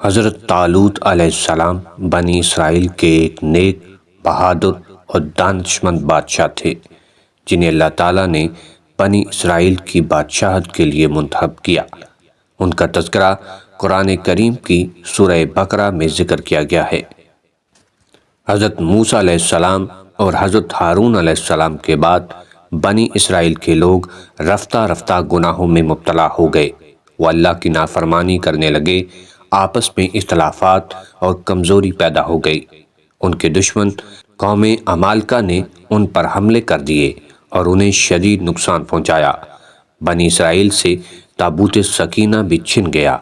حضرت طالوت علیہ السلام بنی اسرائیل کے ایک نیک، بہادر اور دانشمند بادشاہ تھے جنہیں اللہ تعالیٰ نے بنی اسرائیل کی بادشاہت کے لیے منتخب کیا۔ ان کا تذکرہ قرآن کریم کی سورہ بقرہ میں ذکر کیا گیا ہے۔ حضرت موسیٰ علیہ السلام اور حضرت ہارون علیہ السلام کے بعد بنی اسرائیل کے لوگ رفتہ رفتہ گناہوں میں مبتلا ہو گئے۔ وہ اللہ کی نافرمانی کرنے لگے، آپس میں اختلافات اور کمزوری پیدا ہو گئی۔ ان کے دشمن قوم عمالقہ نے ان پر حملے کر دیے اور انہیں شدید نقصان پہنچایا۔ بنی اسرائیل سے تابوت سکینہ بھی چھن گیا،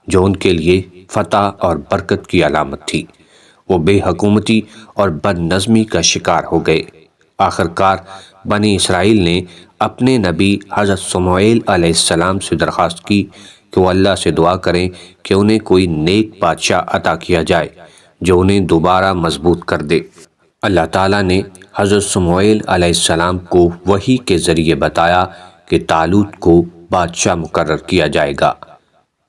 جو ان کے لیے فتح اور برکت کی علامت تھی۔ وہ بے حکومتی اور بد نظمی کا شکار ہو گئے۔ آخرکار بنی اسرائیل نے اپنے نبی حضرت سموئیل علیہ السلام سے درخواست کی کہ وہ اللہ سے دعا کریں کہ انہیں کوئی نیک بادشاہ عطا کیا جائے جو انہیں دوبارہ مضبوط کر دے۔ اللہ تعالیٰ نے حضرت سموئیل علیہ السلام کو وحی کے ذریعے بتایا کہ طالوت کو بادشاہ مقرر کیا جائے گا۔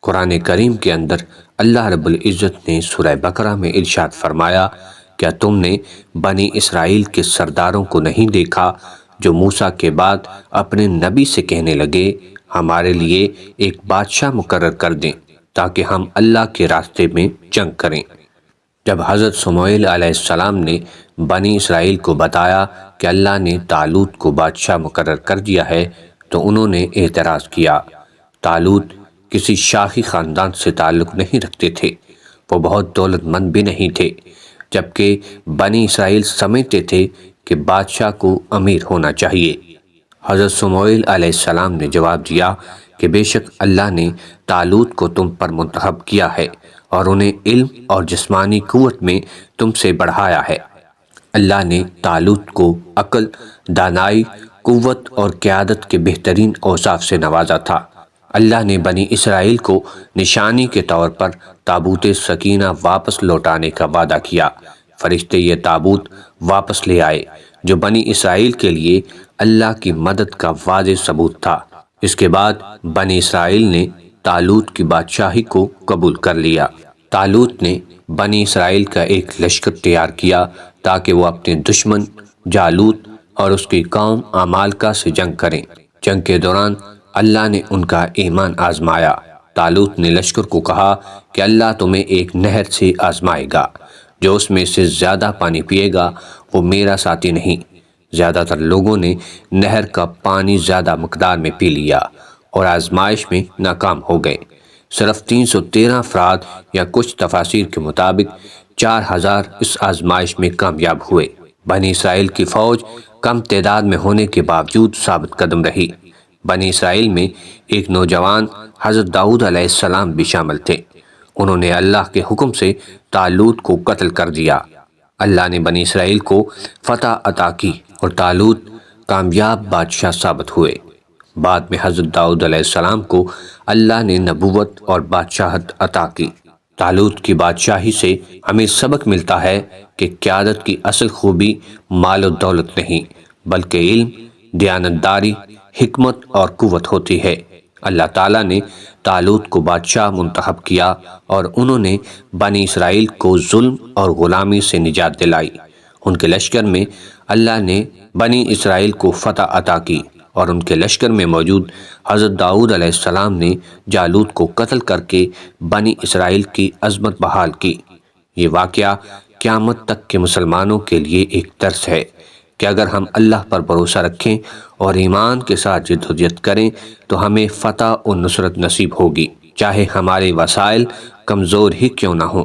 قرآن کریم کے اندر اللہ رب العزت نے سورہ بقرہ میں ارشاد فرمایا، کیا تم نے بنی اسرائیل کے سرداروں کو نہیں دیکھا جو موسیٰ کے بعد اپنے نبی سے کہنے لگے، ہمارے لیے ایک بادشاہ مقرر کر دیں تاکہ ہم اللہ کے راستے میں جنگ کریں۔ جب حضرت سموئیل علیہ السلام نے بنی اسرائیل کو بتایا کہ اللہ نے طالوت کو بادشاہ مقرر کر دیا ہے تو انہوں نے اعتراض کیا۔ طالوت کسی شاہی خاندان سے تعلق نہیں رکھتے تھے، وہ بہت دولت مند بھی نہیں تھے، جبکہ بنی اسرائیل سمجھتے تھے کہ بادشاہ کو امیر ہونا چاہیے۔ حضرت سموئیل علیہ السلام نے جواب دیا کہ بے شک اللہ نے طالوت کو تم پر منتخب کیا ہے اور انہیں علم اور جسمانی قوت میں تم سے بڑھایا ہے۔ اللہ نے طالوت کو عقل، دانائی، قوت اور قیادت کے بہترین اوصاف سے نوازا تھا۔ اللہ نے بنی اسرائیل کو نشانی کے طور پر تابوت سکینہ واپس لوٹانے کا وعدہ کیا۔ فرشتے یہ تابوت واپس لے آئے، جو بنی اسرائیل کے لیے اللہ کی مدد کا واضح ثبوت تھا۔ اس کے بعد بنی اسرائیل نے طالوت کی بادشاہی کو قبول کر لیا۔ طالوت نے بنی اسرائیل کا ایک لشکر تیار کیا تاکہ وہ اپنے دشمن جالوت اور اس کی قوم عمالقہ سے جنگ کریں۔ جنگ کے دوران اللہ نے ان کا ایمان آزمایا۔ طالوت نے لشکر کو کہا کہ اللہ تمہیں ایک نہر سے آزمائے گا، جو اس میں سے زیادہ پانی پیے گا وہ میرا ساتھی نہیں۔ زیادہ تر لوگوں نے نہر کا پانی زیادہ مقدار میں پی لیا اور آزمائش میں ناکام ہو گئے۔ صرف 313 افراد یا کچھ تفاسیر کے مطابق 4000 اس آزمائش میں کامیاب ہوئے۔ بنی اسرائیل کی فوج کم تعداد میں ہونے کے باوجود ثابت قدم رہی۔ بنی اسرائیل میں ایک نوجوان حضرت داؤد علیہ السلام بھی شامل تھے۔ انہوں نے اللہ کے حکم سے طالوت کو قتل کر دیا۔ اللہ نے بنی اسرائیل کو فتح عطا کی اور طالوت کامیاب بادشاہ ثابت ہوئے۔ بعد میں حضرت داؤد علیہ السلام کو اللہ نے نبوت اور بادشاہت عطا کی۔ طالوت کی بادشاہی سے ہمیں سبق ملتا ہے کہ قیادت کی اصل خوبی مال و دولت نہیں، بلکہ علم، دیانتداری، حکمت اور قوت ہوتی ہے۔ اللہ تعالیٰ نے طالوت کو بادشاہ منتخب کیا اور انہوں نے بنی اسرائیل کو ظلم اور غلامی سے نجات دلائی۔ ان کے لشکر میں اللہ نے بنی اسرائیل کو فتح عطا کی اور ان کے لشکر میں موجود حضرت داؤد علیہ السلام نے جالوت کو قتل کر کے بنی اسرائیل کی عظمت بحال کی۔ یہ واقعہ قیامت تک کے مسلمانوں کے لیے ایک درس ہے کہ اگر ہم اللہ پر بھروسہ رکھیں اور ایمان کے ساتھ جدوجہد کریں تو ہمیں فتح و نصرت نصیب ہوگی، چاہے ہمارے وسائل کمزور ہی کیوں نہ ہوں۔